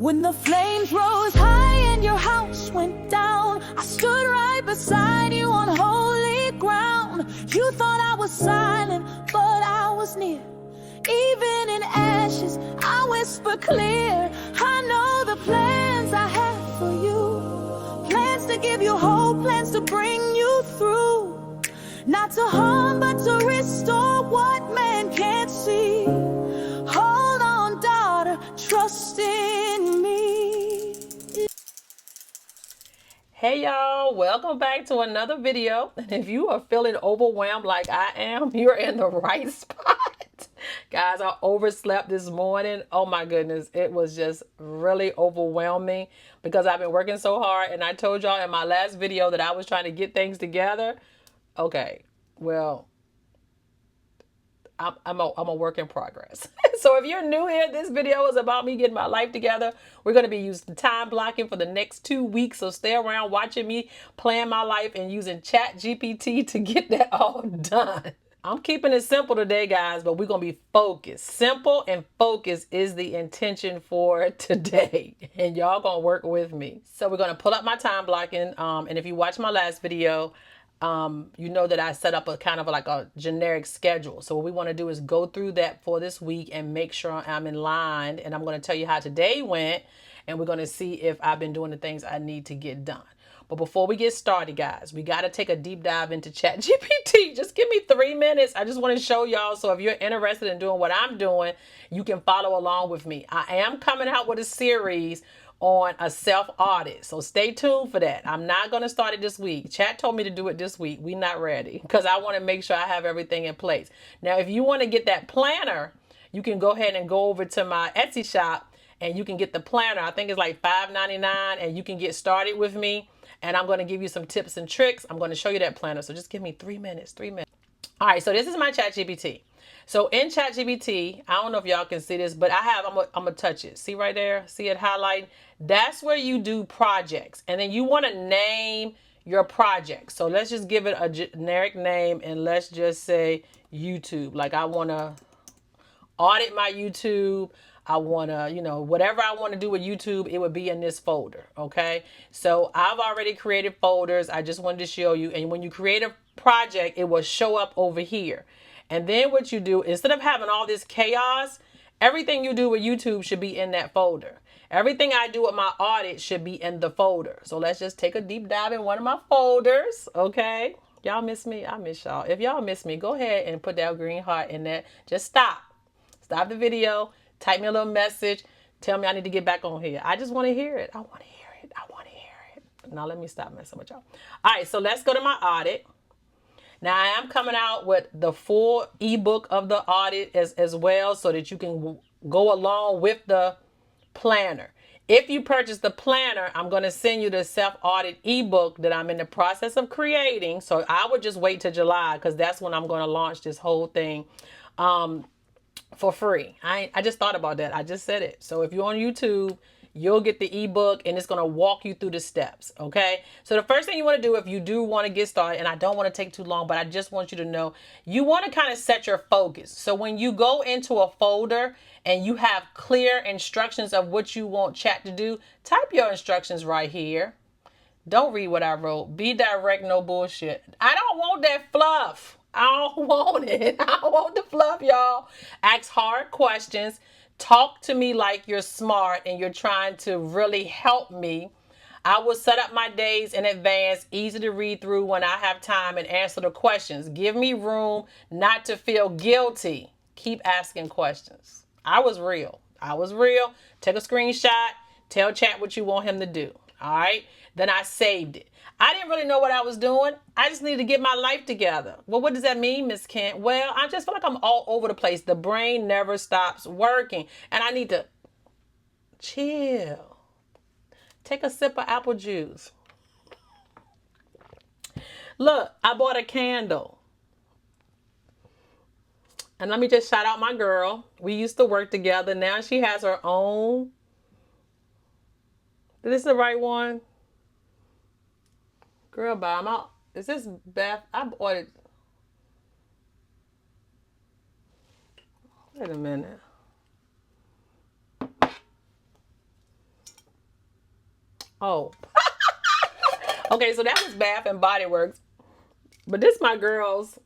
When the flames rose high and your house went down, I stood right beside you on holy ground. You thought I was silent, but I was near. Even in ashes, I whisper clear. I know the plans I have for you. Plans to give you hope, plans to bring you through. Not to harm, but to restore what man can't see. Hold on, daughter, trust in me. Hey y'all, welcome back to another video. And if you are feeling overwhelmed like I am, you're in the right spot. Guys, I overslept this morning. Oh my goodness, it was just really overwhelming because I've been working so hard. And I told y'all in my last video that I was trying to get things together. Okay, well, I'm a work in progress. So if you're new here, this video is about me getting my life together. We're going to be using time blocking for the next 2 weeks. So stay around watching me plan my life and using ChatGPT to get that all done. I'm keeping it simple today, guys, but we're going to be focused. Simple and focused is the intention for today. And y'all going to work with me. So we're going to pull up my time blocking. And if you watch my last video, you know that I set up a kind of like a generic schedule. So what we want to do is go through that for this week and make sure I'm in line. And I'm going to tell you how today went. And we're going to see if I've been doing the things I need to get done. But before we get started, guys, we got to take a deep dive into ChatGPT. Just give me 3 minutes. I just want to show y'all. So if you're interested in doing what I'm doing, you can follow along with me. I am coming out with a series on a self-audit. So stay tuned for that. I'm not going to start it this week. Chat told me to do it this week. We're not ready because I want to make sure I have everything in place. Now, if you want to get that planner, you can go ahead and go over to my Etsy shop and you can get the planner. I think it's like $5.99 and you can get started with me. And I'm going to give you some tips and tricks. I'm going to show you that planner. So just give me 3 minutes, 3 minutes. All right, so this is my ChatGPT. So in ChatGPT, I don't know if y'all can see this, but I'm gonna touch it. See right there? See it highlight? That's where you do projects. And then you want to name your project. So let's just give it a generic name and let's just say YouTube. Like I want to audit my YouTube. I want to, whatever I want to do with YouTube, it would be in this folder. Okay. So I've already created folders. I just wanted to show you. And when you create a project, it will show up over here. And then what you do, instead of having all this chaos, everything you do with YouTube should be in that folder. Everything I do with my audit should be in the folder. So let's just take a deep dive in one of my folders. Okay. Y'all miss me? I miss y'all. If y'all miss me, go ahead and put that green heart in there. Just stop. Stop the video. Type me a little message. Tell me I need to get back on here. I just want to hear it. I want to hear it. I want to hear it. Now let me stop messing with y'all. All right. So let's go to my audit. Now I am coming out with the full ebook of the audit as well so that you can go along with the planner. If you purchase the planner, I'm going to send you the self-audit ebook that I'm in the process of creating. So I would just wait till July because that's when I'm going to launch this whole thing for free. I just thought about that. I just said it. So if you're on YouTube, you'll get the ebook and it's going to walk you through the steps. Okay. So the first thing you want to do if you do want to get started, and I don't want to take too long, but I just want you to know, you want to kind of set your focus. So when you go into a folder and you have clear instructions of what you want chat to do, type your instructions right here. Don't read what I wrote. Be direct, no bullshit. I don't want that fluff. I don't want it. I don't want the fluff, y'all. Ask hard questions. Talk to me like you're smart and you're trying to really help me. I will set up my days in advance, easy to read through when I have time and answer the questions. Give me room not to feel guilty. Keep asking questions. I was real. Take a screenshot. Tell chat what you want him to do. All right. Then I saved it. I didn't really know what I was doing. I just needed to get my life together. Well, what does that mean, Miss Kent? Well, I just feel like I'm all over the place. The brain never stops working. And I need to chill. Take a sip of apple juice. Look, I bought a candle. And let me just shout out my girl. We used to work together. Now she has her own. Is this the right one? Girl, bye. I'm out. Is this Beth? I bought it. Wait a minute. Oh. Okay, so that was Bath and Body Works. But this is my girl's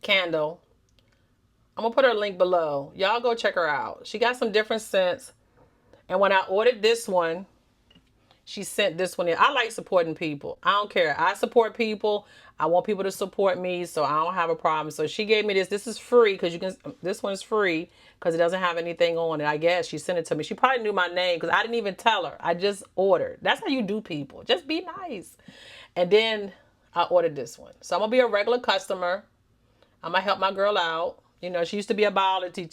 candle. I'm going to put her link below. Y'all go check her out. She got some different scents. And when I ordered this one, she sent this one in. I like supporting people. I don't care. I support people. I want people to support me, so I don't have a problem. So she gave me this. This is free because you can. This one is free because it doesn't have anything on it. I guess she sent it to me. She probably knew my name because I didn't even tell her. I just ordered. That's how you do people. Just be nice. And then I ordered this one. So I'm gonna be a regular customer. I'm gonna help my girl out. You know, she used to be a biology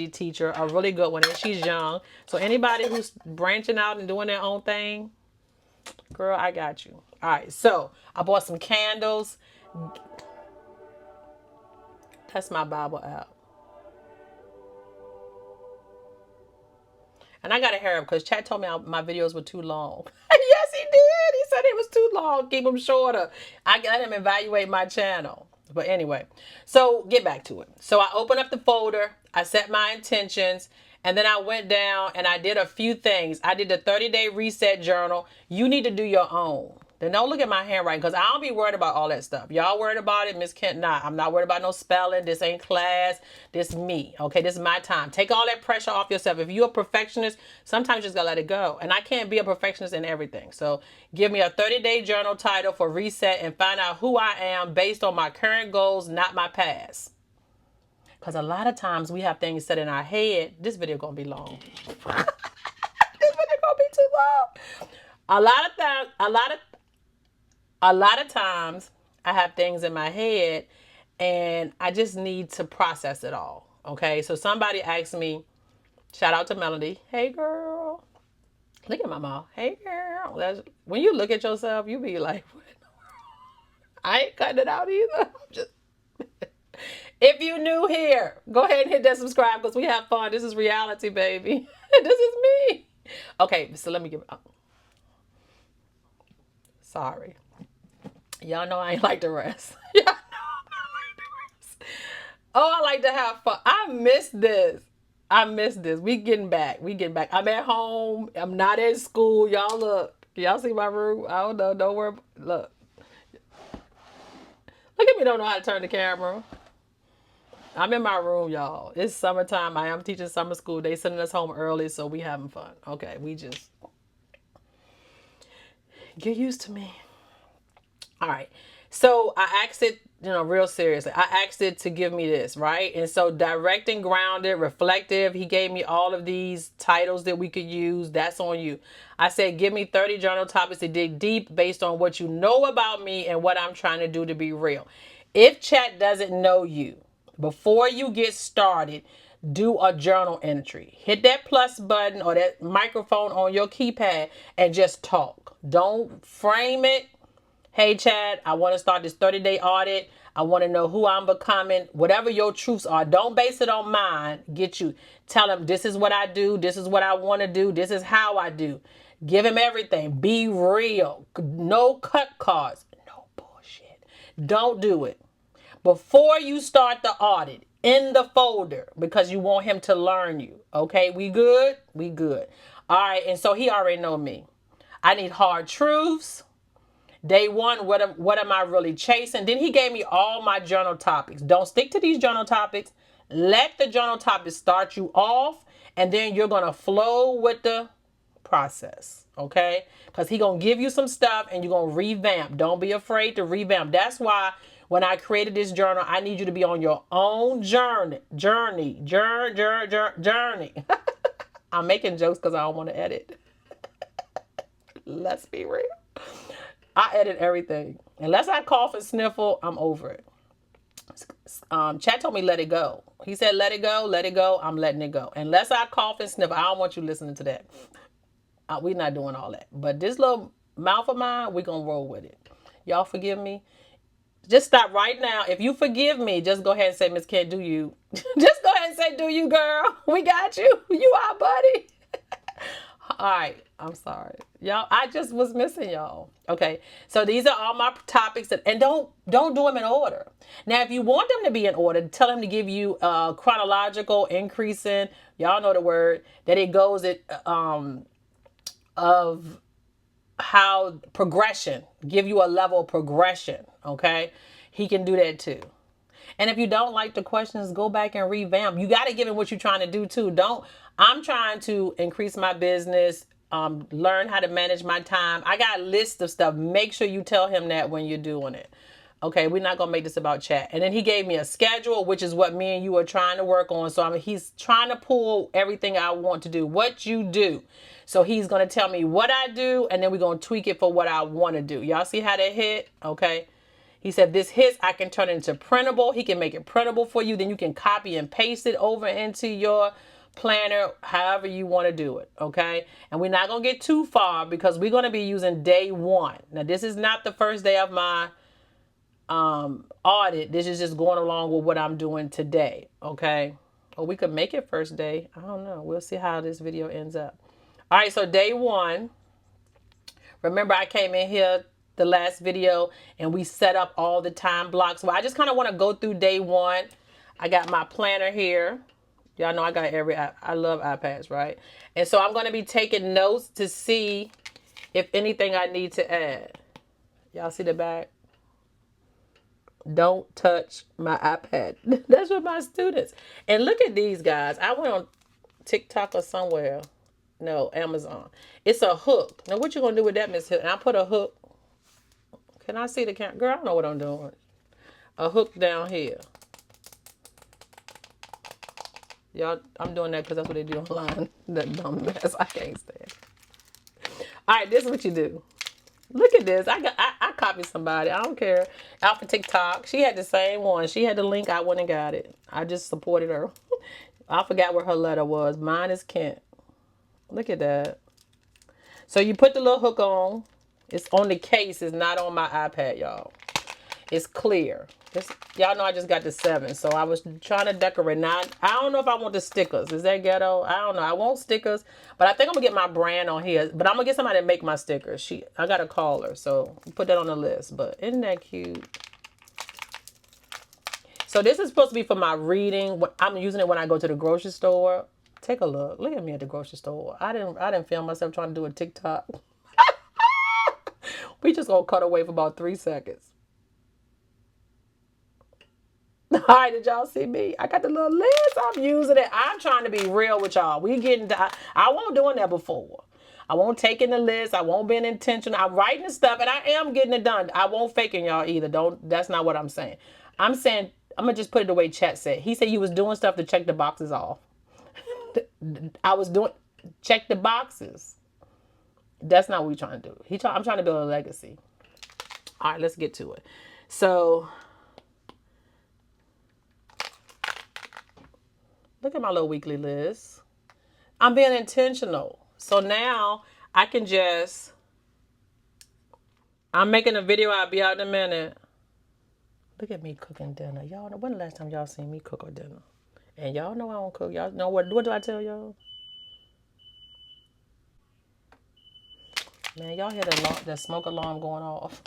teacher, a really good one, and she's young. So anybody who's branching out and doing their own thing, girl, I got you. All right, so I bought some candles. That's my Bible app. And I got to hurry up because Chat told me my videos were too long. Yes, he did. He said it was too long. Keep them shorter. I let him evaluate my channel. But anyway, so get back to it. So I opened up the folder. I set my intentions. And then I went down and I did a few things. I did the 30-day reset journal. You need to do your own. Then don't look at my handwriting because I don't be worried about all that stuff. Y'all worried about it, Miss Kent? Nah, I'm not worried about no spelling. This ain't class. This me. Okay, this is my time. Take all that pressure off yourself. If you're a perfectionist, sometimes you just gotta let it go. And I can't be a perfectionist in everything. So give me a 30-day journal title for reset and find out who I am based on my current goals, not my past. Because a lot of times we have things set in our head. This video gonna be long. This video gonna be too long. A lot of times I have things in my head and I just need to process it all. Okay. So somebody asked me, shout out to Melody. Hey girl. Look at my mouth. Hey girl. When you look at yourself, you be like, what in the world? I ain't cutting it out either. Just if you new here, go ahead and hit that subscribe because we have fun. This is reality, baby. This is me. Okay, so let me give up. Sorry. Y'all know I ain't like the rest. Y'all know I like the rest. Oh, I like to have fun. I miss this. I miss this. We getting back. I'm at home. I'm not at school. Y'all look. Y'all see my room? I don't know. Don't worry. Look. Look at me. Don't know how to turn the camera. I'm in my room, y'all. It's summertime. I am teaching summer school. They sending us home early, so we having fun. Okay, we just get used to me. All right. So I asked it, real seriously. I asked it to give me this, right? And so direct and grounded, reflective. He gave me all of these titles that we could use. That's on you. I said, give me 30 journal topics to dig deep based on what you know about me and what I'm trying to do to be real. If Chat doesn't know you, before you get started, do a journal entry. Hit that plus button or that microphone on your keypad and just talk. Don't frame it. Hey, Chad, I want to start this 30-day audit. I want to know who I'm becoming. Whatever your truths are, don't base it on mine. Tell him this is what I do. This is what I want to do. This is how I do. Give him everything. Be real. No cut cards. No bullshit. Don't do it. Before you start the audit, in the folder, because you want him to learn you. Okay, we good? We good. All right, and so he already know me. I need hard truths. Day one, what am I really chasing? Then he gave me all my journal topics. Don't stick to these journal topics. Let the journal topics start you off, and then you're going to flow with the process, okay? Because he going to give you some stuff, and you're going to revamp. Don't be afraid to revamp. That's why when I created this journal, I need you to be on your own journey. I'm making jokes because I don't want to edit. Let's be real. I edit everything. Unless I cough and sniffle, I'm over it. Chat told me let it go. He said let it go, let it go. I'm letting it go. Unless I cough and sniffle, I don't want you listening to that. We're not doing all that. But this little mouth of mine, we're going to roll with it. Y'all forgive me? Just stop right now. If you forgive me, just go ahead and say, Miss Kent, do you? Just go ahead and say, do you, girl? We got you. You are, buddy. All right. I'm sorry. Y'all, I just was missing y'all. Okay. So these are all my topics and don't do them in order. Now, if you want them to be in order, tell him to give you chronological increasing. Y'all know the word that it goes at of how progression, give you a level of progression. Okay. He can do that too. And if you don't like the questions, go back and revamp. You got to give it what you're trying to do too. I'm trying to increase my business, learn how to manage my time. I got a list of stuff. Make sure you tell him that when you're doing it. Okay, we're not going to make this about chat. And then he gave me a schedule, which is what me and you are trying to work on. So he's trying to pull everything I want to do, what you do. So he's going to tell me what I do, and then we're going to tweak it for what I want to do. Y'all see how that hit? Okay. He said, this hits, I can turn it into printable. He can make it printable for you. Then you can copy and paste it over into your planner, however you want to do it. Okay. And we're not going to get too far because we're going to be using day 1. Now, this is not the first day of my audit. This is just going along with what I'm doing today. Okay. Or we could make it first day. I don't know. We'll see how this video ends up. All right. So day 1, remember I came in here the last video and we set up all the time blocks. Well, I just kind of want to go through day 1. I got my planner here. Y'all know I got every app. I love iPads, right? And so I'm going to be taking notes to see if anything I need to add. Y'all see the back? Don't touch my iPad. That's what my students. And look at these guys. I went on TikTok or somewhere. No, Amazon. It's a hook. Now, what you going to do with that, Miss Hill? And I put a hook. Can I see the camera? Girl, I don't know what I'm doing. A hook down here. Y'all, I'm doing that because that's what they do online. That dumb mess. I can't stand. All right, this is what you do. Look at this. I copied somebody. I don't care. Out for TikTok. She had the same one. She had the link. I went and got it. I just supported her. I forgot where her letter was. Mine is Kent. Look at that. So you put the little hook on. It's on the case. It's not on my iPad, y'all. It's clear. Y'all know I just got the 7. So I was trying to decorate. Now, I don't know if I want the stickers. Is that ghetto? I don't know. I want stickers. But I think I'm going to get my brand on here. But I'm going to get somebody to make my stickers. I got to call her. So put that on the list. But isn't that cute? So this is supposed to be for my reading. I'm using it when I go to the grocery store. Take a look. Look at me at the grocery store. I didn't film myself trying to do a TikTok. We just going to cut away for about 3 seconds. All right, did y'all see me? I got the little list. I'm using it. I'm trying to be real with y'all. I won't doing that before. I won't taking the list. I won't being intentional. I'm writing the stuff and I am getting it done. I won't faking y'all either. That's not what I'm saying. I'm saying, I'm going to just put it the way Chet said. He said he was doing stuff to check the boxes off. I was doing, check the boxes. That's not what we're trying to do. I'm trying to build a legacy. All right, let's get to it. So, look at my little weekly list. I'm being intentional. So now I can I'm making a video. I'll be out in a minute. Look at me cooking dinner. Y'all know, when the last time y'all seen me cook or dinner? And y'all know I don't cook. Y'all know what do I tell y'all? Man, y'all hear the smoke alarm going off.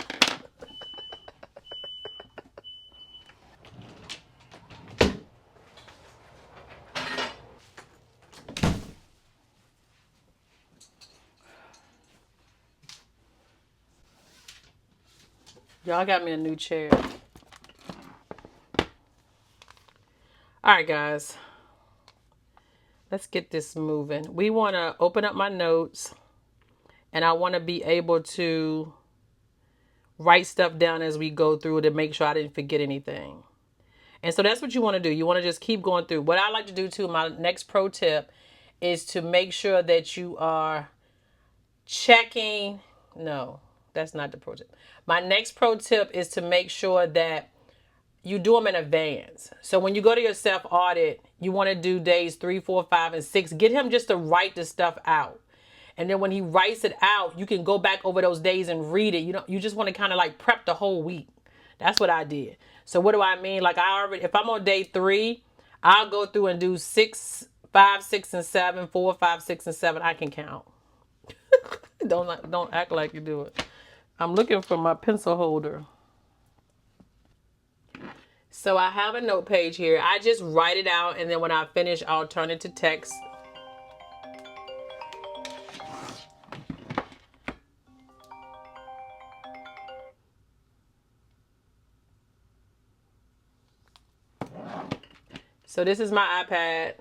Y'all got me a new chair. All right, guys. Let's get this moving. We want to open up my notes. And I want to be able to write stuff down as we go through to make sure I didn't forget anything. And so that's what you want to do. You want to just keep going through. What I like to do too, my next pro tip is to make sure that you are checking. No, that's not the pro tip. My next pro tip is to make sure that you do them in advance. So when you go to your self audit, you want to do days 3, 4, 5, and 6. Get him just to write the stuff out. And then when he writes it out, you can go back over those days and read it. You just want to kind of like prep the whole week. That's what I did. So what do I mean? Like if I'm on day 3, I'll go through and do 6, 5, 6, and 7, 4, 5, 6, and 7. I can count. Don't act like you do it. I'm looking for my pencil holder. So I have a note page here. I just write it out, and then when I finish, I'll turn it to text. So this is my iPad.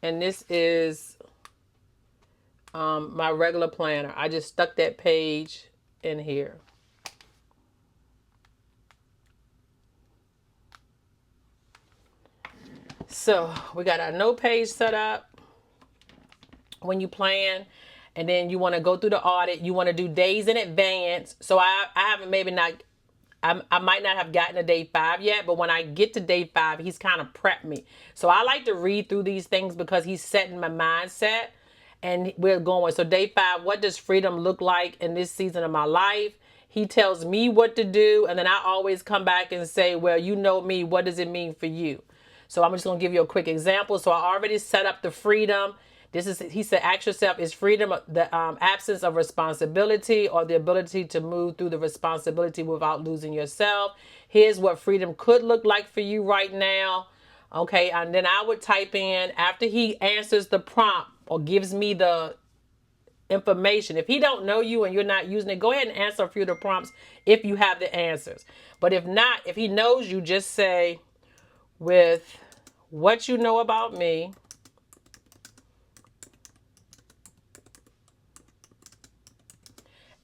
And this is my regular planner. I just stuck that page in here. So we got our note page set up when you plan, and then you want to go through the audit. You want to do days in advance. So I haven't maybe not, I might not have gotten to day 5 yet, but when I get to day 5, he's kind of prepped me. So I like to read through these things because he's setting my mindset, and we're going. So day 5, what does freedom look like in this season of my life? He tells me what to do, and then I always come back and say, well, you know me, what does it mean for you? So I'm just going to give you a quick example. So I already set up the freedom. This is, he said, ask yourself, is freedom the absence of responsibility or the ability to move through the responsibility without losing yourself? Here's what freedom could look like for you right now. Okay, and then I would type in, after he answers the prompt or gives me the information. If he don't know you and you're not using it, go ahead and answer a few of the prompts if you have the answers. But if not, if he knows you, just say, with what you know about me,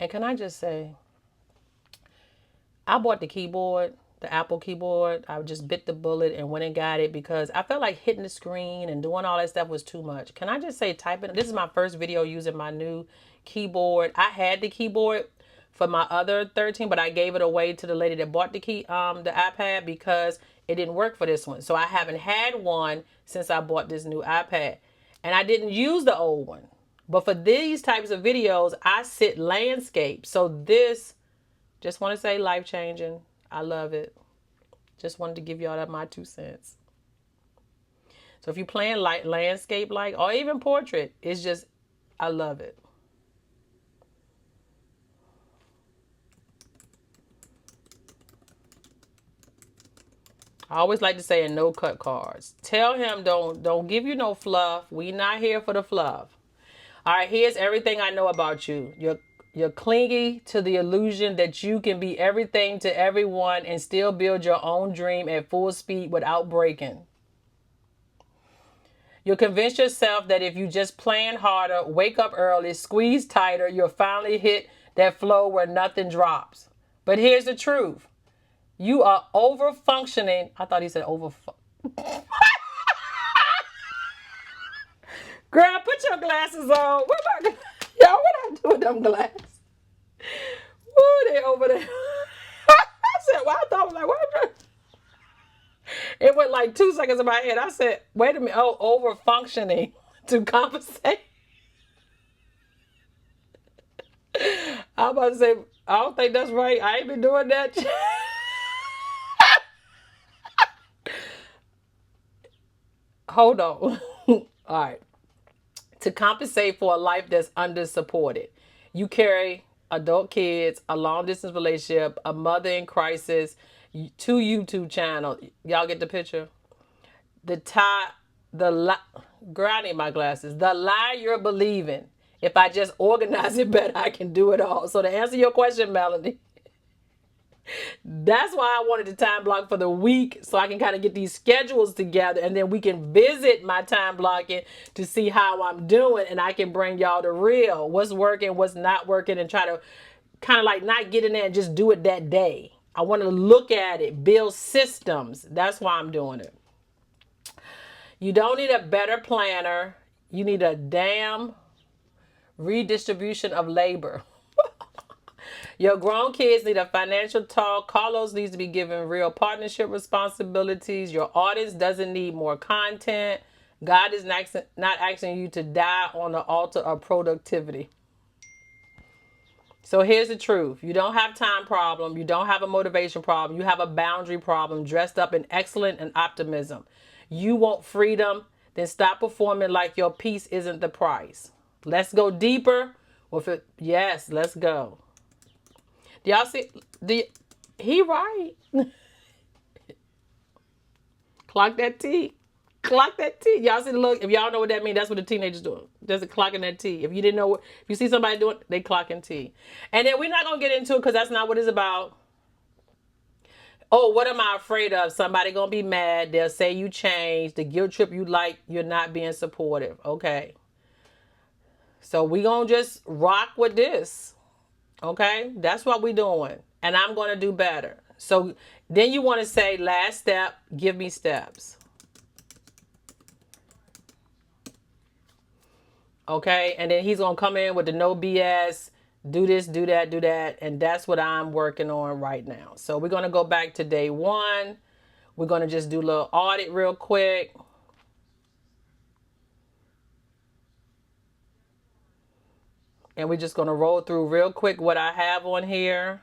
and can I just say, I bought the keyboard, the Apple keyboard. I just bit the bullet and went and got it because I felt like hitting the screen and doing all that stuff was too much. Can I just say, typing? This is my first video using my new keyboard. I had the keyboard for my other 13, but I gave it away to the lady that bought the iPad because it didn't work for this one. So I haven't had one since I bought this new iPad, and I didn't use the old one. But for these types of videos, I sit landscape. So this, just want to say, life changing. I love it. Just wanted to give y'all that my 2 cents. So if you plan like landscape, like, or even portrait, it's just, I love it. I always like to say in no cut cards, tell him don't give you no fluff. We not here for the fluff. All right, here's everything I know about you. You're clingy to the illusion that you can be everything to everyone and still build your own dream at full speed without breaking. You'll convince yourself that if you just plan harder, wake up early, squeeze tighter, you'll finally hit that flow where nothing drops. But here's the truth. You are over functioning. I thought he said over. Girl, put your glasses on. What about y'all? What I do with them glasses? Woo, they over there. I said, well, I thought I was like, what? It went like 2 seconds in my head. I said, wait a minute. Oh, over functioning to compensate. I'm about to say, I don't think that's right. I ain't been doing that. Hold on. All right. To compensate for a life that's under-supported. You carry adult kids, a long-distance relationship, a mother in crisis, 2 YouTube channels. Y'all get the picture? Girl, I need my glasses. The lie you're believing. If I just organize it better, I can do it all. So to answer your question, Melanie, that's why I wanted the time block for the week, so I can kind of get these schedules together, and then we can visit my time blocking to see how I'm doing, and I can bring y'all the real, what's working, what's not working, and try to kind of like not get in there and just do it that day. I want to look at it, build systems. That's why I'm doing it. You don't need a better planner. You need a damn redistribution of labor. Your grown kids need a financial talk. Carlos needs to be given real partnership responsibilities. Your audience doesn't need more content. God is not asking you to die on the altar of productivity. So here's the truth. You don't have time problem. You don't have a motivation problem. You have a boundary problem dressed up in excellence and optimism. You want freedom, then stop performing like your peace isn't the price. Let's go deeper with it. Yes, let's go. Do y'all see? He right. Clock that T. Clock that T. Y'all see the look? If y'all know what that means, that's what the teenagers doing. There's a clocking that T. If you didn't know, if you see somebody doing it, they clocking T. And then we're not going to get into it because that's not what it's about. Oh, what am I afraid of? Somebody gonna be mad. They'll say you changed. The guilt trip you like, you're not being supportive. Okay. So we gonna just rock with this. Okay. That's what we doing. And I'm gonna do better. So then you want to say last step, give me steps. Okay. And then he's gonna come in with the no BS. Do this, do that, do that. And that's what I'm working on right now. So we're gonna go back to day one. We're going to just do a little audit real quick. And we're just going to roll through real quick what I have on here.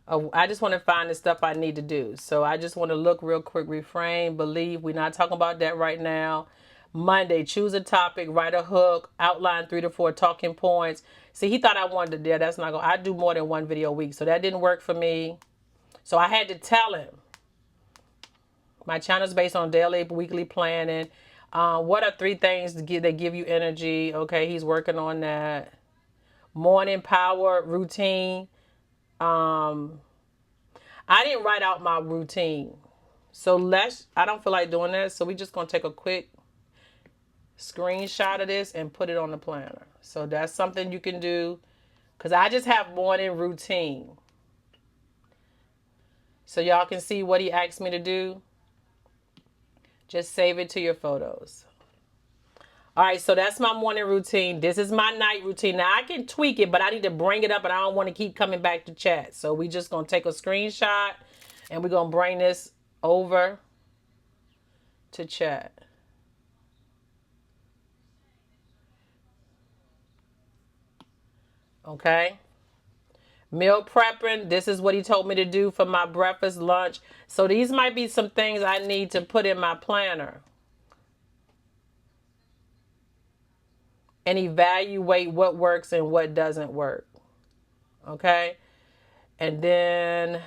I just want to find the stuff I need to do. So I just want to look real quick, refrain, believe. We're not talking about that right now. Monday, choose a topic, write a hook, outline 3 to 4 talking points. See, he thought I wanted to, yeah, that's not going to, I do more than one video a week. So that didn't work for me. So I had to tell him. My channel is based on daily, weekly planning. What are 3 things that give you energy? Okay, he's working on that. Morning power routine. I didn't write out my routine. So I don't feel like doing that. So we just going to take a quick screenshot of this and put it on the planner. So that's something you can do. Because I just have morning routine. So y'all can see what he asked me to do. Just save it to your photos. All right, so that's my morning routine. This is my night routine. Now, I can tweak it, but I need to bring it up, and I don't want to keep coming back to chat. So we just going to take a screenshot, and we're going to bring this over to chat. Okay. Meal prepping. This is what he told me to do for my breakfast, lunch. So these might be some things I need to put in my planner. And evaluate what works and what doesn't work. Okay. And then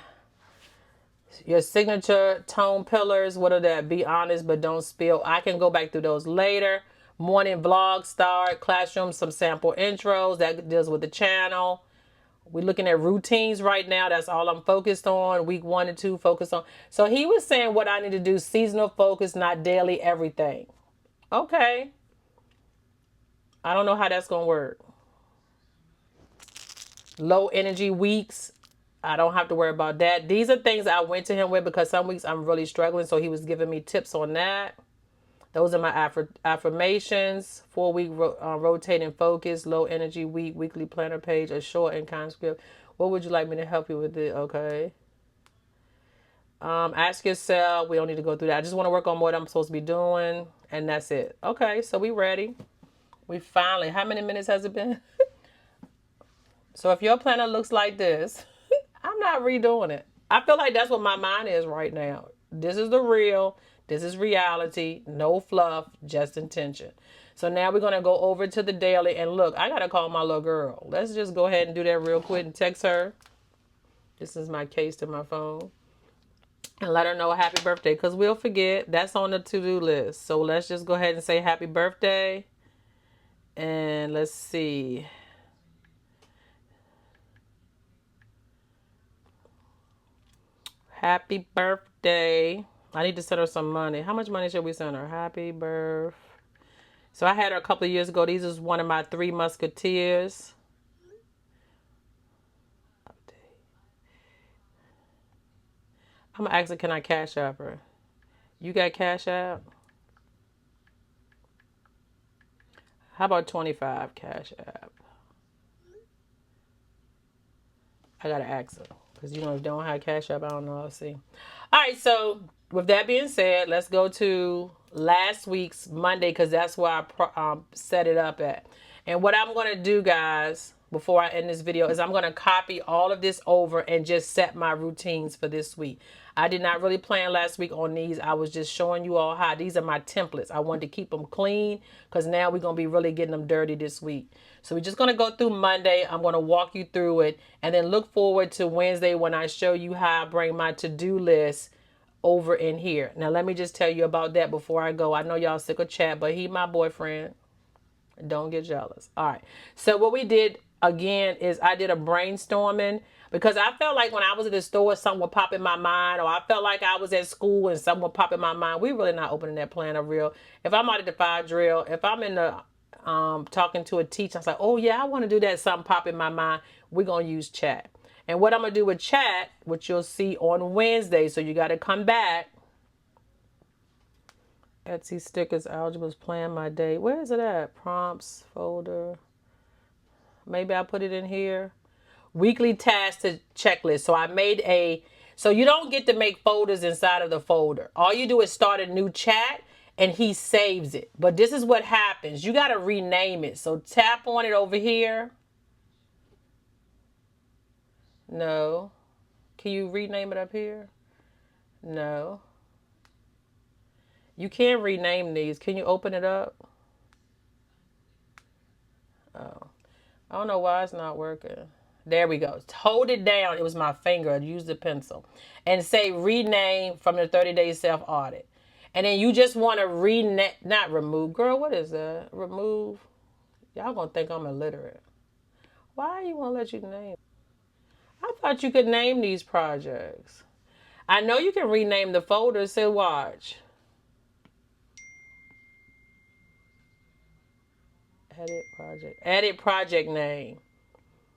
your signature tone pillars. What are that? Be honest, but don't spill. I can go back through those later. Morning vlog start. Classroom, some sample intros. That deals with the channel. We're looking at routines right now. That's all I'm focused on. Week 1 and 2 focus on. So he was saying what I need to do. Seasonal focus, not daily everything. Okay. I don't know how that's going to work. Low energy weeks. I don't have to worry about that. These are things I went to him with because some weeks I'm really struggling. So he was giving me tips on that. Those are my affirmations. 4-week rotating focus, low energy week, weekly planner page, a short and kind script. What would you like me to help you with it? Okay. Ask yourself. We don't need to go through that. I just want to work on what I'm supposed to be doing. And that's it. Okay. So we ready. We finally, how many minutes has it been? So if your planner looks like this, I'm not redoing it. I feel like that's what my mind is right now. This is the real. This is reality. No fluff, just intention. So now we're going to go over to the daily. And look, I got to call my little girl. Let's just go ahead and do that real quick and text her. This is my case to my phone. And let her know happy birthday because we'll forget. That's on the to-do list. So let's just go ahead and say happy birthday. And let's see. Happy birthday. I need to send her some money. How much money should we send her? Happy birthday. So I had her a couple of years ago. These is one of my 3 musketeers. I'm going to ask her, can I cash app her? You got cash app? How about 25 cash app? I got to ask her. Because, if you don't have cash app, I don't know. I'll see. All right, so with that being said, let's go to last week's Monday because that's where I set it up at. And what I'm going to do, guys, before I end this video is I'm going to copy all of this over and just set my routines for this week. I did not really plan last week on these. I was just showing you all how these are my templates. I wanted to keep them clean because now we're going to be really getting them dirty this week. So we're just going to go through Monday. I'm going to walk you through it and then look forward to Wednesday when I show you how I bring my to-do list over in here. Now, let me just tell you about that before I go. I know y'all sick of chat, but he my boyfriend. Don't get jealous. All right. So what we did again is I did a brainstorming because I felt like when I was at the store, something would pop in my mind, or I felt like I was at school and something would pop in my mind. We really not opening that plan of real. If I'm out at the fire drill, if I'm in the talking to a teacher, I was like, oh yeah, I want to do that. Something pop in my mind. We're gonna use chat. And what I'm gonna do with chat, which you'll see on Wednesday, so you got to come back. Etsy stickers, algebras, plan my day. Where is it at? Prompts folder. Maybe I put it in here. Weekly task to checklist. So I made so you don't get to make folders inside of the folder. All you do is start a new chat and he saves it. But this is what happens. You got to rename it. So tap on it over here. No. Can you rename it up here? No. You can't rename these. Can you open it up? Oh. I don't know why it's not working. There we go. Hold it down. It was my finger. Use the pencil. And say rename from the 30-day self-audit. And then you just want to rename, not remove. Girl, what is that? Remove. Y'all going to think I'm illiterate. Why you want to let you name? I thought you could name these projects. I know you can rename the folder. Say watch. Edit project. Edit project name.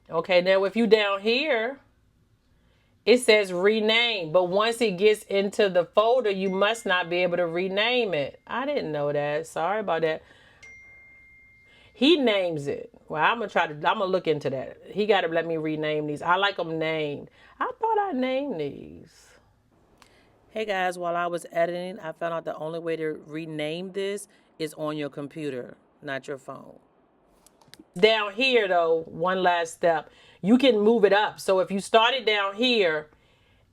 Okay, now if you down here, it says rename, but once it gets into the folder, you must not be able to rename it. I didn't know that. Sorry about that. He names it. Well, I'm gonna look into that. He got to let me rename these. I like them named. I thought I named these. Hey guys, while I was editing, I found out the only way to rename this is on your computer, not your phone. Down here though, one last step. You can move it up. So if you started down here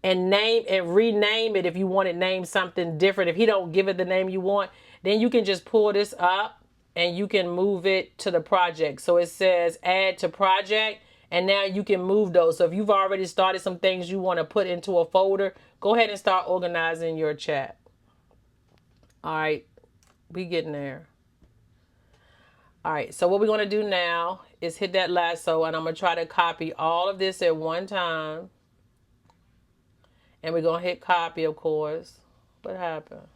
and name and rename it, if you want it named something different, if he don't give it the name you want, then you can just pull this up and you can move it to the project. So it says add to project, and now you can move those. So if you've already started some things you want to put into a folder, go ahead and start organizing your chat. All right, we getting there. All right, so what we're going to do now is hit that lasso, and I'm going to try to copy all of this at one time. And we're going to hit copy, of course. What happened?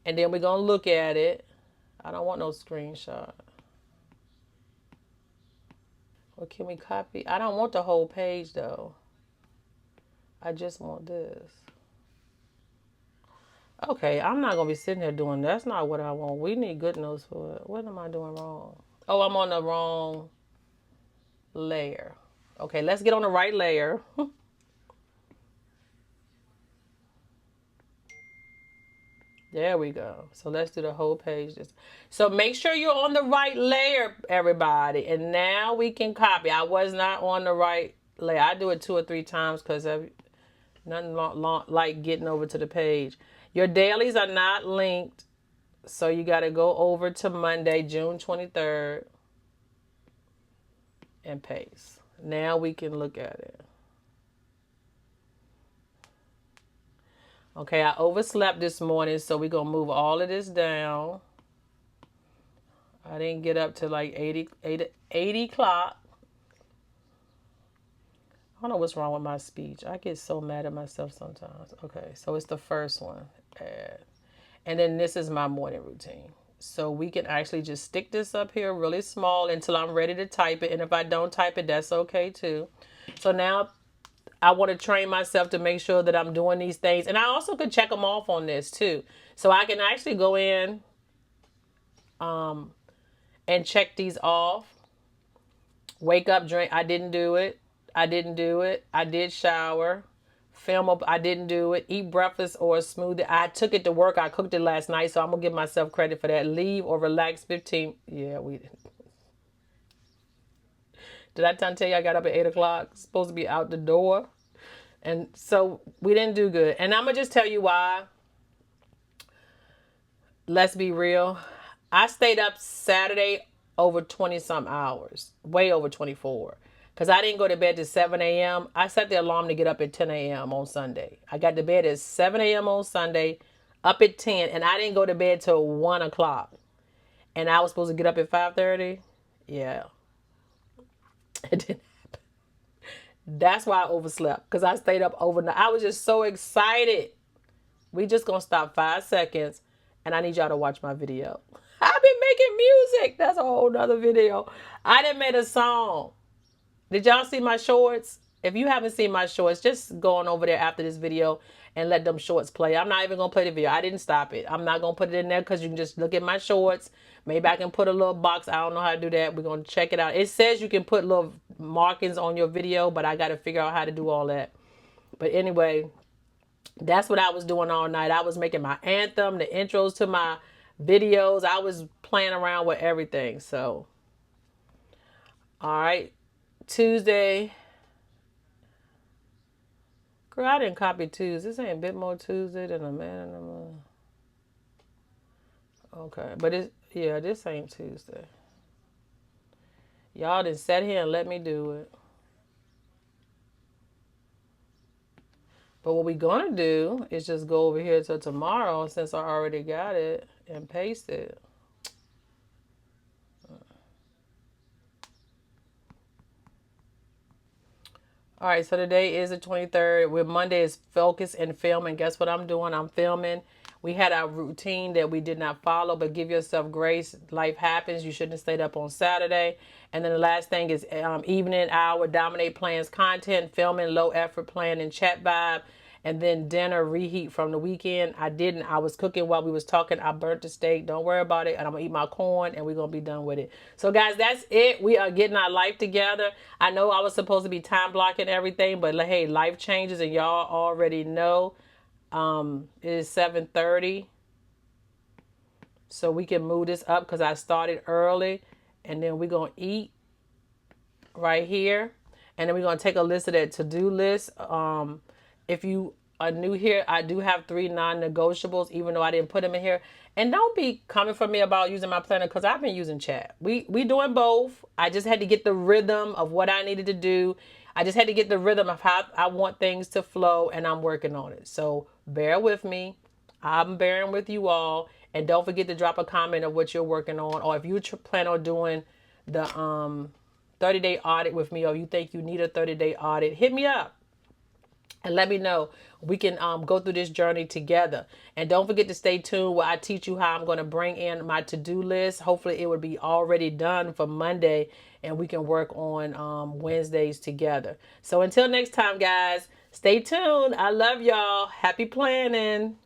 And then we're going to look at it. I don't want no screenshot. Well, can we copy? I don't want the whole page, though. I just want this. Okay, I'm not going to be sitting here doing that. That's not what I want. We need good notes for it. What am I doing wrong? Oh, I'm on the wrong layer. Okay, let's get on the right layer. There we go. So let's do the whole page. So make sure you're on the right layer, everybody. And now we can copy. I was not on the right layer. I do it 2 or 3 times because nothing like getting over to the page. Your dailies are not linked. So you got to go over to Monday, June 23rd and paste. Now we can look at it. Okay, I overslept this morning, so we're going to move all of this down. I didn't get up to like 80 o'clock. I don't know what's wrong with my speech. I get so mad at myself sometimes. Okay, so it's the first one. And then this is my morning routine. So we can actually just stick this up here really small until I'm ready to type it. And if I don't type it, that's okay too. So now I want to train myself to make sure that I'm doing these things. And I also could check them off on this too. So I can actually go in and check these off. Wake up, drink. I didn't do it. I didn't do it. I did shower. Film up. I didn't do it. Eat breakfast or a smoothie. I took it to work. I cooked it last night. So I'm going to give myself credit for that. Leave or relax 15. Yeah, we did. Did I tell you I got up at 8 o'clock? Supposed to be out the door. And so we didn't do good. And I'm going to just tell you why. Let's be real. I stayed up Saturday over 20 some hours. Way over 24. Because I didn't go to bed till 7 a.m. I set the alarm to get up at 10 a.m. on Sunday. I got to bed at 7 a.m. on Sunday, up at 10. And I didn't go to bed till 1 o'clock. And I was supposed to get up at 5:30. Yeah. It didn't happen. That's why I overslept, because I stayed up overnight. I was just so excited. We just gonna stop 5 seconds, and I need y'all to watch my video. I've been making music. That's a whole nother video. I done made a song. Did y'all see my shorts? If you haven't seen my shorts, just go on over there after this video and let them shorts play. I'm not even going to play the video. I didn't stop it. I'm not going to put it in there because you can just look at my shorts. Maybe I can put a little box. I don't know how to do that. We're going to check it out. It says you can put little markings on your video, but I got to figure out how to do all that. But anyway, that's what I was doing all night. I was making my anthem, the intros to my videos. I was playing around with everything. So, all right. Tuesday. Girl, I didn't copy Tuesday. This ain't a bit more Tuesday than a man in the moon. Okay, but this ain't Tuesday. Y'all done sat here and let me do it. But what we gonna do is just go over here to tomorrow, since I already got it, and paste it. All right, so today is the 23rd. Monday is focus and film. And guess what I'm doing? I'm filming. We had our routine that we did not follow, but give yourself grace. Life happens. You shouldn't have stayed up on Saturday. And then the last thing is evening hour, dominate plans, content, filming, low effort plan, and chat vibe. And then dinner, reheat from the weekend. I was cooking while we was talking. I burnt the steak. Don't worry about it. And I'm going to eat my corn, and we're going to be done with it. So, guys, that's it. We are getting our life together. I know I was supposed to be time blocking everything, but, hey, life changes, and y'all already know. It is 7:30. So we can move this up because I started early. And then we're going to eat right here. And then we're going to take a list of that to-do list. If you are new here, I do have 3 non-negotiables, even though I didn't put them in here. And don't be coming for me about using my planner, because I've been using chat. We doing both. I just had to get the rhythm of what I needed to do. I just had to get the rhythm of how I want things to flow, and I'm working on it. So bear with me. I'm bearing with you all. And don't forget to drop a comment of what you're working on, or if you plan on doing the 30-day audit with me, or you think you need a 30-day audit, hit me up. And let me know. We can go through this journey together. And don't forget to stay tuned where I teach you how I'm going to bring in my to-do list. Hopefully it will be already done for Monday, and we can work on Wednesdays together. So until next time, guys, stay tuned. I love y'all. Happy planning.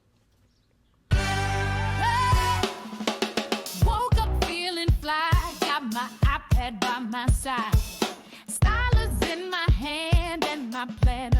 Woke up feeling fly, got my iPad by my side. Stylus in my hand and my planner